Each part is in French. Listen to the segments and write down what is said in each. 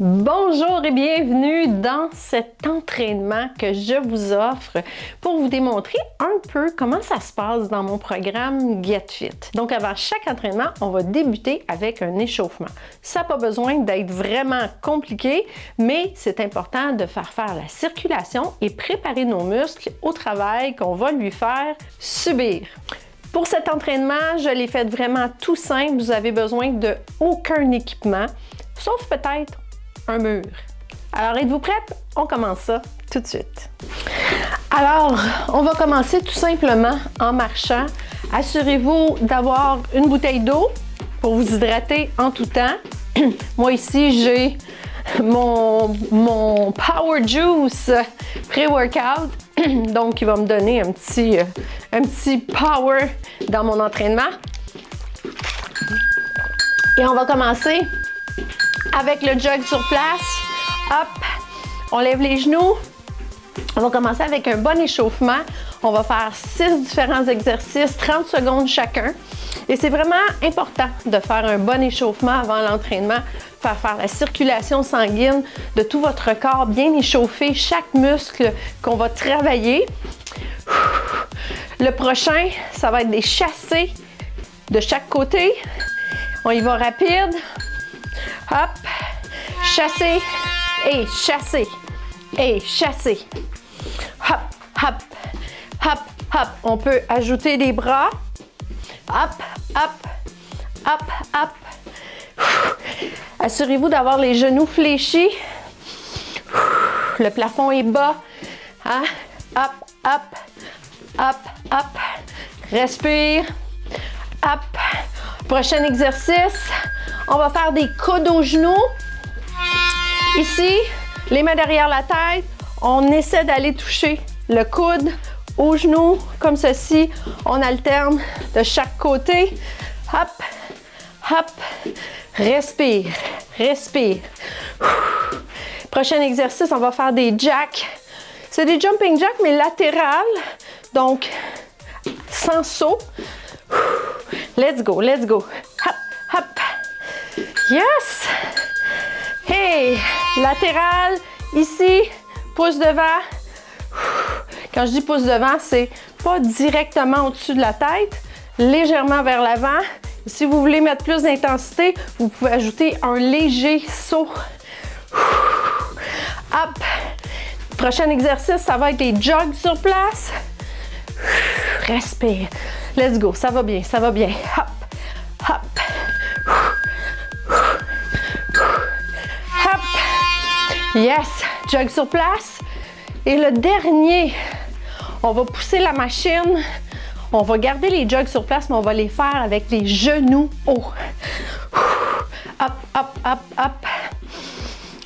Bonjour et bienvenue dans cet entraînement que je vous offre pour vous démontrer un peu comment ça se passe dans mon programme Get Fit. Donc avant chaque entraînement, on va débuter avec un échauffement. Ça n'a pas besoin d'être vraiment compliqué, mais c'est important de faire la circulation et préparer nos muscles au travail qu'on va lui faire subir. Pour cet entraînement, je l'ai fait vraiment tout simple. Vous avez besoin de aucun équipement, sauf peut-être un mur. Alors, êtes-vous prête? On commence ça tout de suite. Alors, on va commencer tout simplement en marchant. Assurez-vous d'avoir une bouteille d'eau pour vous hydrater en tout temps. Moi ici, j'ai mon Power Juice pré-workout. Donc, il va me donner un petit power dans mon entraînement. Et on va commencer avec le jog sur place. Hop, on lève les genoux. On va commencer avec un bon échauffement. On va faire 6 différents exercices, 30 secondes chacun. Et c'est vraiment important de faire un bon échauffement avant l'entraînement, faire la circulation sanguine de tout votre corps, bien échauffer chaque muscle qu'on va travailler. Le prochain, ça va être des chassés de chaque côté. On y va rapide. Hop, chasser et chasser et chasser. Hop, hop, hop, hop. On peut ajouter des bras. Hop, hop, hop, hop. Assurez-vous d'avoir les genoux fléchis. Le plafond est bas. Hein? Hop, hop, hop, hop. Respire. Hop. Prochain exercice. On va faire des coudes aux genoux. Ici, les mains derrière la tête. On essaie d'aller toucher le coude aux genoux, comme ceci. On alterne de chaque côté. Hop, hop. Respire, respire. Prochain exercice, on va faire des jacks. C'est des jumping jacks, mais latérales. Donc, sans saut. Let's go, let's go. Hop, hop. Yes! Hey! Latéral, ici, pouce devant. Quand je dis pouce devant, c'est pas directement au-dessus de la tête, légèrement vers l'avant. Si vous voulez mettre plus d'intensité, vous pouvez ajouter un léger saut. Hop! Prochain exercice, ça va être des jogs sur place. Respire. Let's go, ça va bien, ça va bien. Hop, hop. Hop. Yes, jog sur place. Et le dernier, on va pousser la machine. On va garder les jogs sur place, mais on va les faire avec les genoux hauts. Hop, hop, hop, hop.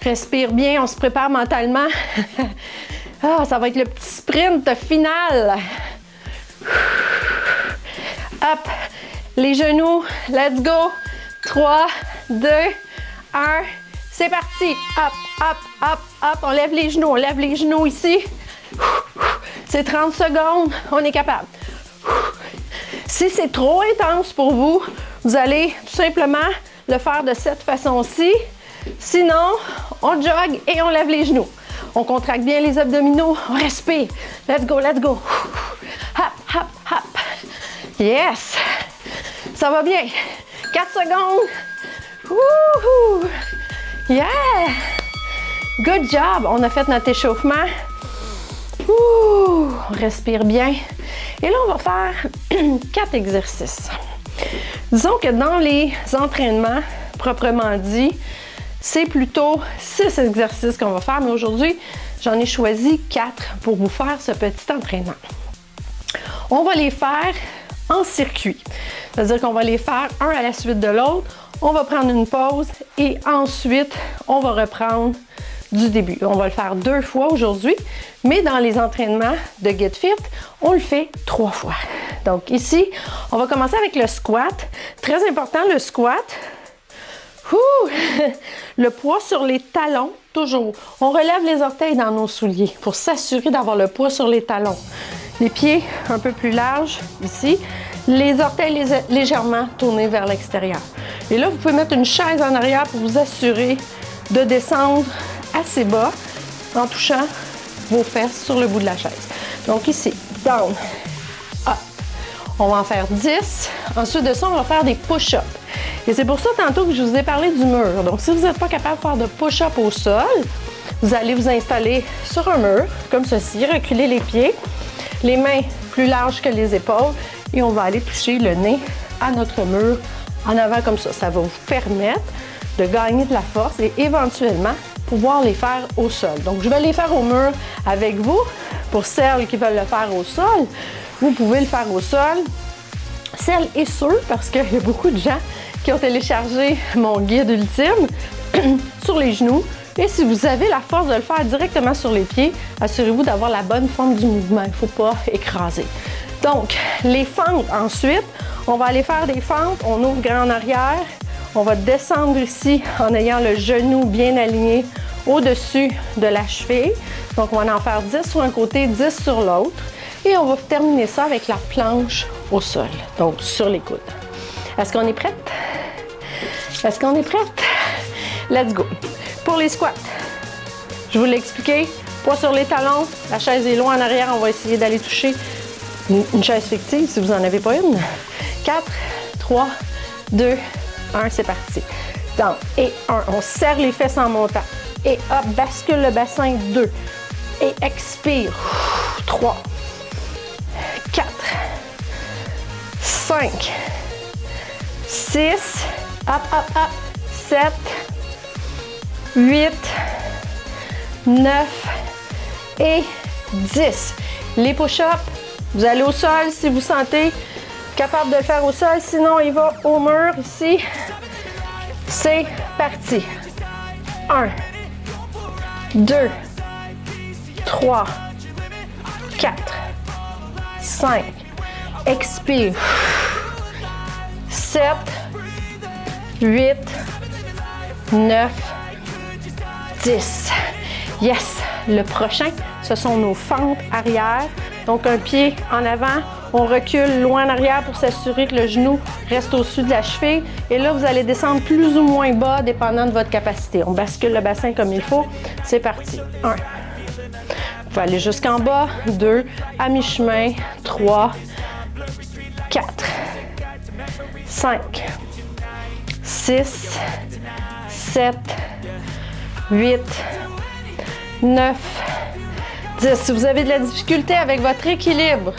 Respire bien, on se prépare mentalement. Ah, ça va être le petit sprint final. Hop, les genoux, let's go. 3, 2, 1, c'est parti. Hop, hop, hop, hop, on lève les genoux ici. C'est 30 secondes, on est capable. Si c'est trop intense pour vous, vous allez tout simplement le faire de cette façon-ci. Sinon, on jogue et on lève les genoux. On contracte bien les abdominaux, on respire. Let's go, let's go. Hop, hop, hop. Yes! Ça va bien. 4 secondes. Wouhou! Yeah! Good job! On a fait notre échauffement. Ouh! On respire bien. Et là, on va faire 4 exercices. Disons que dans les entraînements, proprement dit, c'est plutôt 6 exercices qu'on va faire. Mais aujourd'hui, j'en ai choisi 4 pour vous faire ce petit entraînement. On va les faire en circuit. C'est-à-dire qu'on va les faire un à la suite de l'autre. On va prendre une pause et ensuite, on va reprendre du début. On va le faire 2 fois aujourd'hui, mais dans les entraînements de Get Fit, on le fait 3 fois. Donc ici, on va commencer avec le squat. Très important, le squat. Ouh! Le poids sur les talons, toujours. On relève les orteils dans nos souliers pour s'assurer d'avoir le poids sur les talons. Les pieds un peu plus larges, ici. Les orteils légèrement tournés vers l'extérieur. Et là, vous pouvez mettre une chaise en arrière pour vous assurer de descendre assez bas en touchant vos fesses sur le bout de la chaise. Donc ici, down, up. On va en faire 10. Ensuite de ça, on va faire des push-ups. Et c'est pour ça tantôt que je vous ai parlé du mur. Donc si vous n'êtes pas capable de faire de push-up au sol, vous allez vous installer sur un mur, comme ceci, reculer les pieds, les mains plus larges que les épaules, et on va aller toucher le nez à notre mur en avant comme ça. Ça va vous permettre de gagner de la force et éventuellement pouvoir les faire au sol. Donc, je vais les faire au mur avec vous. Pour celles qui veulent le faire au sol, vous pouvez le faire au sol. Celles et ceux, parce qu'il y a beaucoup de gens qui ont téléchargé mon guide ultime sur les genoux. Et si vous avez la force de le faire directement sur les pieds, assurez-vous d'avoir la bonne forme du mouvement. Il ne faut pas écraser. Donc, les fentes ensuite, on va aller faire des fentes. On ouvre grand en arrière. On va descendre ici en ayant le genou bien aligné au-dessus de la cheville. Donc, on va en faire 10 sur un côté, 10 sur l'autre. Et on va terminer ça avec la planche au sol, donc sur les coudes. Est-ce qu'on est prête? Est-ce qu'on est prête? Let's go! Pour les squats, je vous l'ai expliqué, poids sur les talons, la chaise est loin en arrière, on va essayer d'aller toucher une chaise fictive si vous n'en avez pas une. 4, 3, 2, 1, c'est parti. Donc, et 1, on serre les fesses en montant. Et hop, bascule le bassin, 2. Et expire, 3, 4, 5, 6, hop, hop, hop, 7, 8, 9 et 10. Les push-ups, vous allez au sol si vous sentez capable de le faire au sol. Sinon, il va au mur ici. C'est parti. 1, 2, 3, 4, 5. Expire. 7, 8, 9, 10. Yes! Le prochain, ce sont nos fentes arrière. Donc, un pied en avant, on recule loin en arrière pour s'assurer que le genou reste au-dessus de la cheville. Et là, vous allez descendre plus ou moins bas, dépendant de votre capacité. On bascule le bassin comme il faut. C'est parti. 1. Vous pouvez aller jusqu'en bas. 2. À mi-chemin. 3. 4. 5. 6. 7. 8. 9, 10. Si vous avez de la difficulté avec votre équilibre,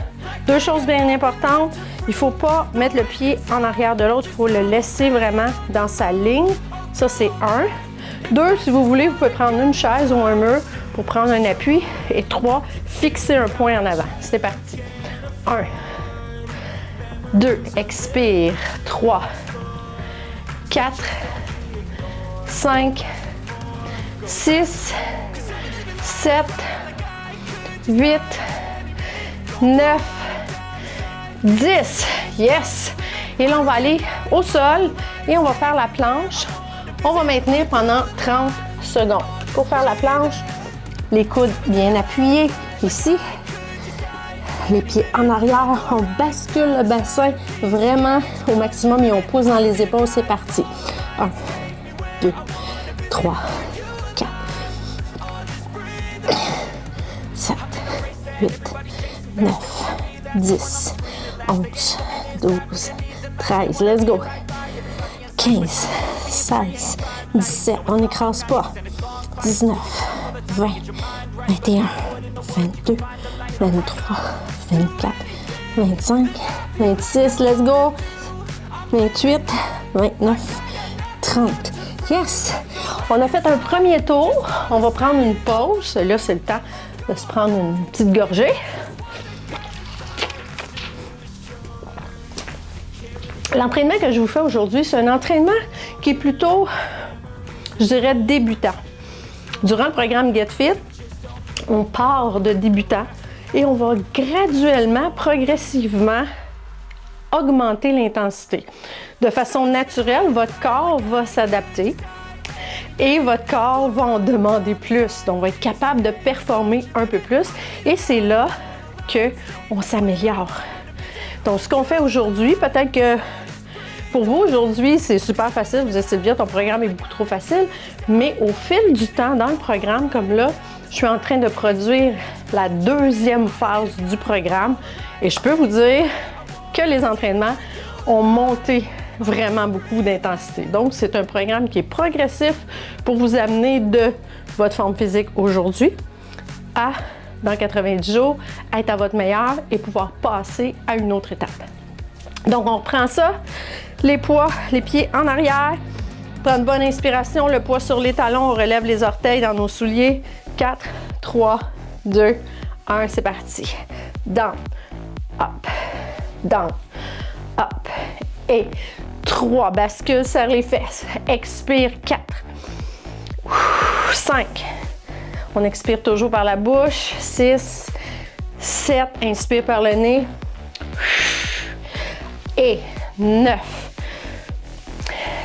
deux choses bien importantes, il ne faut pas mettre le pied en arrière de l'autre, il faut le laisser vraiment dans sa ligne. Ça, c'est 1. 2, si vous voulez, vous pouvez prendre une chaise ou un mur pour prendre un appui. Et 3, fixer un point en avant. C'est parti. 1, 2, expire. 3, 4, 5, 6, 7, 8, 9, 10. Yes! Et là, on va aller au sol et on va faire la planche. On va maintenir pendant 30 secondes. Pour faire la planche, les coudes bien appuyés ici. Les pieds en arrière. On bascule le bassin vraiment au maximum et on pousse dans les épaules. C'est parti. 1, 2, 3, 4, 7, 8, 9, 10, 11, 12, 13, let's go. 15, 16, 17, on n'écrase pas. 19, 20, 21, 22, 23, 24, 25, 26, let's go. 28, 29, 30. Yes! On a fait un premier tour. On va prendre une pause. Là, c'est le temps de se prendre une petite gorgée. L'entraînement que je vous fais aujourd'hui, c'est un entraînement qui est plutôt, je dirais, débutant. Durant le programme Get Fit, on part de débutant et on va graduellement, progressivement augmenter l'intensité. De façon naturelle, votre corps va s'adapter et votre corps va en demander plus. Donc, on va être capable de performer un peu plus et c'est là qu'on s'améliore. Donc, ce qu'on fait aujourd'hui, peut-être que Pour vous, aujourd'hui, c'est super facile. Vous essayez de dire ton programme est beaucoup trop facile. Mais au fil du temps, dans le programme, comme là, je suis en train de produire la deuxième phase du programme. Et je peux vous dire que les entraînements ont monté vraiment beaucoup d'intensité. Donc, c'est un programme qui est progressif pour vous amener de votre forme physique aujourd'hui à, dans 90 jours, être à votre meilleur et pouvoir passer à une autre étape. Donc, on reprend ça, les poids, les pieds en arrière, prends une bonne inspiration, le poids sur les talons, on relève les orteils dans nos souliers. 4, 3, 2, 1, c'est parti. Down, up, down, up, et 3, bascule, serre les fesses, expire, 4, 5, on expire toujours par la bouche, 6, 7, inspire par le nez, et 9,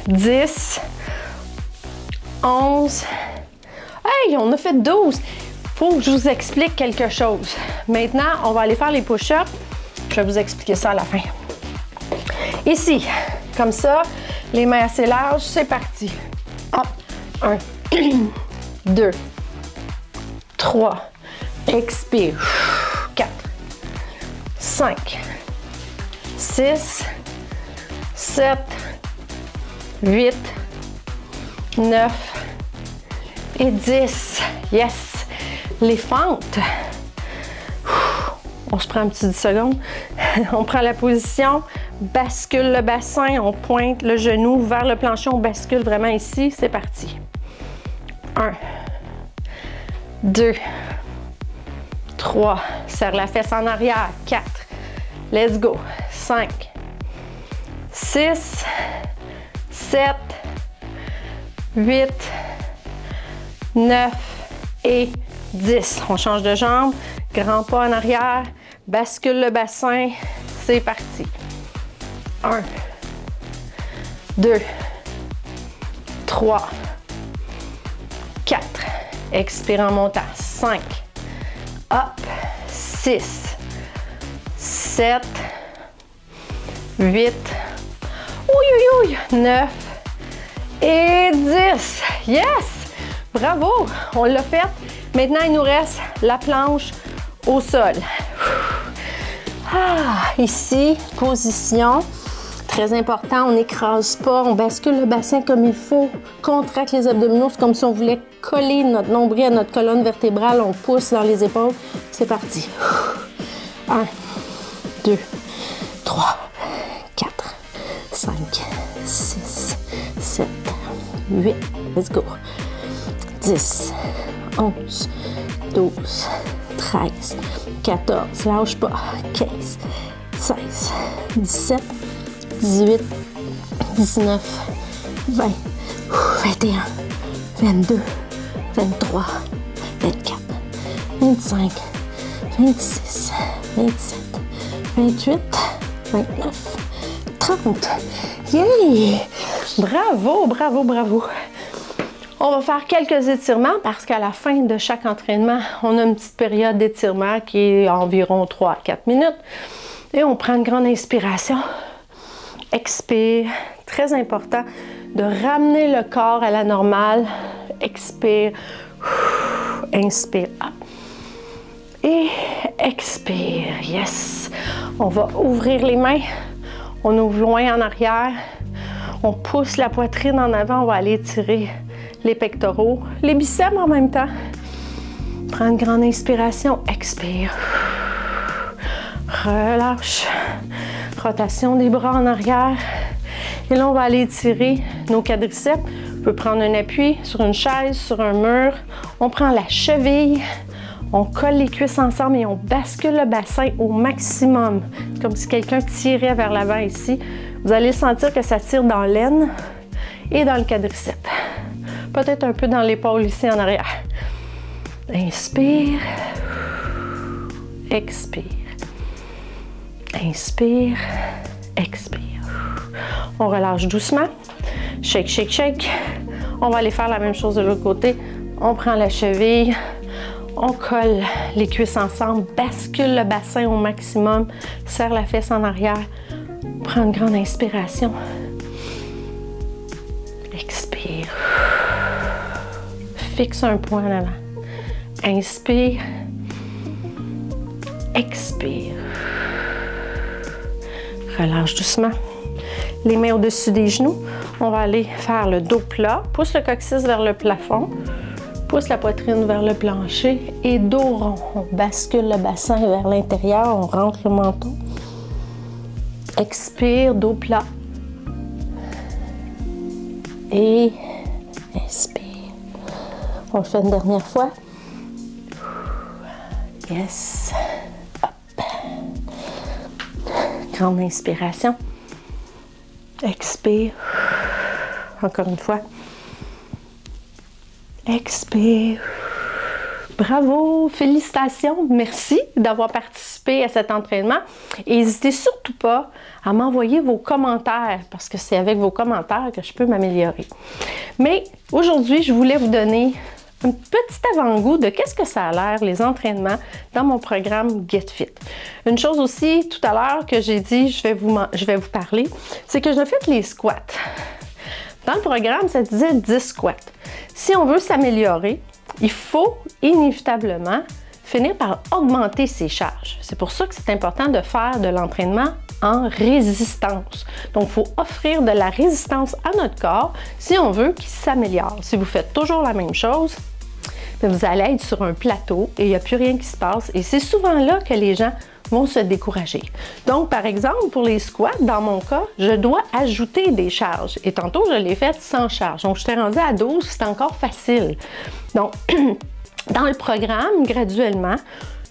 10, 11, hey, on a fait 12. Faut que je vous explique quelque chose. Maintenant, on va aller faire les push-ups. Je vais vous expliquer ça à la fin. Ici, comme ça, les mains assez larges, c'est parti. Hop, 1, 2, 3, expire, 4, 5, 6, 7, 8, 9 et 10. Yes! Les fentes. On se prend un petit 10 secondes. On prend la position, bascule le bassin, on pointe le genou vers le plancher, on bascule vraiment ici. C'est parti. 1, 2, 3, serre la fesse en arrière. 4, let's go. 5, 6, 7, 8, 9 et 10. On change de jambe, grand pas en arrière, bascule le bassin, c'est parti. 1, 2, 3, 4, expire en montant, 5, hop, 6, 7, 8, ouïe, ouïe, 9 et 10. Yes! Bravo! On l'a fait. Maintenant, il nous reste la planche au sol. Ici, position. Très important, on n'écrase pas, on bascule le bassin comme il faut. Contracte les abdominaux, c'est comme si on voulait coller notre nombril à notre colonne vertébrale. On pousse dans les épaules. C'est parti. 1, 2, 3, 4, 5, 6, 7, 8. Let's go. 10, 11, 12, 13, 14, lâche pas, 15, 16, 17, 18, 19, 20, 21, 22, 23, 24, 25, 26, 27, 28, 29, 30. Yay! Bravo, bravo, bravo! On va faire quelques étirements parce qu'à la fin de chaque entraînement, on a une petite période d'étirement qui est environ 3 à 4 minutes. Et on prend une grande inspiration. Expire. Très important de ramener le corps à la normale. Expire. Inspire. Hop. Et expire. Yes. On va ouvrir les mains. On ouvre loin en arrière. On pousse la poitrine en avant. On va aller étirer les pectoraux, les biceps en même temps. Prends une grande inspiration, expire. Relâche. Rotation des bras en arrière. Et là, on va aller étirer nos quadriceps. On peut prendre un appui sur une chaise, sur un mur. On prend la cheville. On colle les cuisses ensemble et on bascule le bassin au maximum. Comme si quelqu'un tirait vers l'avant ici. Vous allez sentir que ça tire dans l'aine et dans le quadriceps. Peut-être un peu dans l'épaule ici en arrière. Inspire. Expire. Inspire. Expire. On relâche doucement. Shake, shake, shake. On va aller faire la même chose de l'autre côté. On prend la cheville. On colle les cuisses ensemble. Bascule le bassin au maximum. Serre la fesse en arrière. Prends une grande inspiration. fixe un point en avant. Inspire. Expire. Relâche doucement. Les mains au-dessus des genoux. On va aller faire le dos plat. Pousse le coccyx vers le plafond. Pousse la poitrine vers le plancher. Et dos rond. On bascule le bassin vers l'intérieur. On rentre le menton. Expire, dos plat. Et inspire. On le fait une dernière fois. Yes. Hop. Grande inspiration. Expire. Encore une fois. Expire. Bravo, félicitations, merci d'avoir participé à cet entraînement. Et n'hésitez surtout pas à m'envoyer vos commentaires parce que c'est avec vos commentaires que je peux m'améliorer. Mais aujourd'hui, je voulais vous donner un petit avant-goût de qu'est-ce que ça a l'air, les entraînements, dans mon programme Get Fit. Une chose aussi, tout à l'heure, que j'ai dit, je vais vous parler, c'est que je fais les squats. Dans le programme, ça disait 10 squats. Si on veut s'améliorer, il faut inévitablement finir par augmenter ses charges. C'est pour ça que c'est important de faire de l'entraînement en résistance. Donc, il faut offrir de la résistance à notre corps si on veut qu'il s'améliore. Si vous faites toujours la même chose, vous allez être sur un plateau et il n'y a plus rien qui se passe. Et c'est souvent là que les gens vont se décourager. Donc, par exemple, pour les squats, dans mon cas, je dois ajouter des charges. Et tantôt, je l'ai fait sans charge. Donc, je t'ai rendu à 12, c'est encore facile. Donc, dans le programme, graduellement,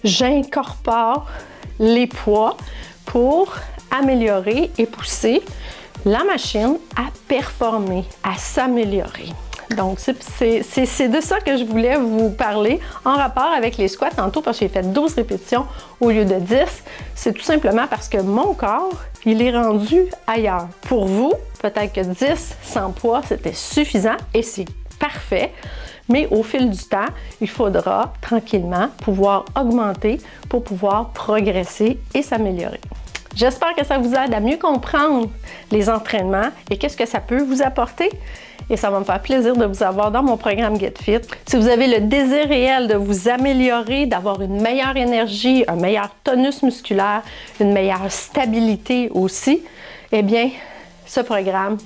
j'incorpore les poids pour améliorer et pousser la machine à performer, à s'améliorer. Donc, c'est de ça que je voulais vous parler en rapport avec les squats tantôt parce que j'ai fait 12 répétitions au lieu de 10. C'est tout simplement parce que mon corps, il est rendu ailleurs. Pour vous, peut-être que 10 sans poids, c'était suffisant et c'est parfait. Mais au fil du temps, il faudra tranquillement pouvoir augmenter pour pouvoir progresser et s'améliorer. J'espère que ça vous aide à mieux comprendre les entraînements et qu'est-ce que ça peut vous apporter. Et ça va me faire plaisir de vous avoir dans mon programme Get Fit. Si vous avez le désir réel de vous améliorer, d'avoir une meilleure énergie, un meilleur tonus musculaire, une meilleure stabilité aussi, eh bien, ce programme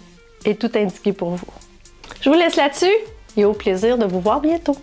est tout indiqué pour vous. Je vous laisse là-dessus et au plaisir de vous voir bientôt.